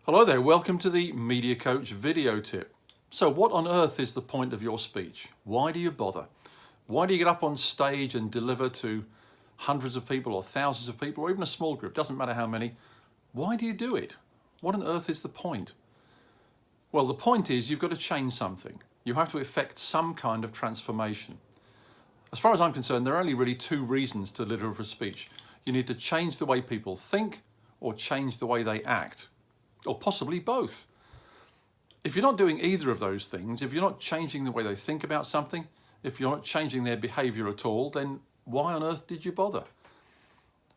Hello there, welcome to the Media Coach video tip. So what on earth is the point of your speech? Why do you bother? Why do you get up on stage and deliver to hundreds of people or thousands of people or even a small group? Doesn't matter how many. Why do you do it? What on earth is the point? Well, the point is you've got to change something. You have to effect some kind of transformation. As far as I'm concerned, there are only really two reasons to deliver a speech. You need to change the way people think or change the way they act. Or possibly both. If you're not doing either of those things, if you're not changing the way they think about something, if you're not changing their behavior at all, then why on earth did you bother?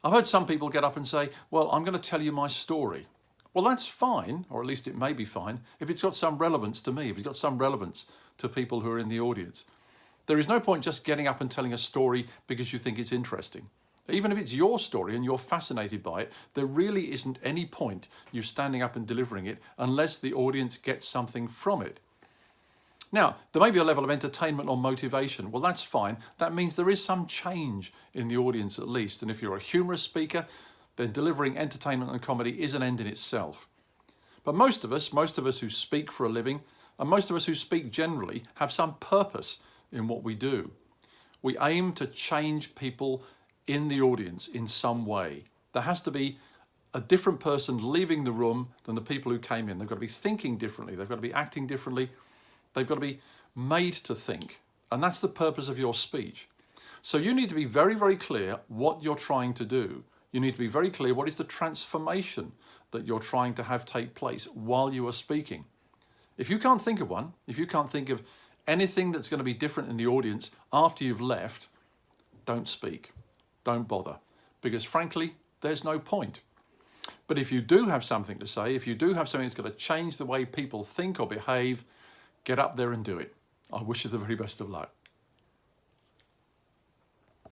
I've heard some people get up and say, well, I'm going to tell you my story. Well, that's fine, or at least it may be fine, if it's got some relevance to me, if it's got some relevance to people who are in the audience. There is no point just getting up and telling a story because you think it's interesting. Even if it's your story and you're fascinated by it, there really isn't any point you standing up and delivering it unless the audience gets something from it. Now, there may be a level of entertainment or motivation. Well, that's fine. That means there is some change in the audience at least. And if you're a humorous speaker, then delivering entertainment and comedy is an end in itself. But most of us who speak for a living, and most of us who speak generally, have some purpose in what we do. We aim to change people in the audience in some way. There has to be a different person leaving the room than the people who came in. They've got to be thinking differently. They've got to be acting differently. They've got to be made to think. And that's the purpose of your speech. So you need to be very, very clear what you're trying to do. You need to be very clear what is the transformation that you're trying to have take place while you are speaking. If you can't think of one, if you can't think of anything that's going to be different in the audience after you've left, don't speak. Don't bother, because frankly, there's no point. But if you do have something to say, if you do have something that's going to change the way people think or behave, get up there and do it. I wish you the very best of luck.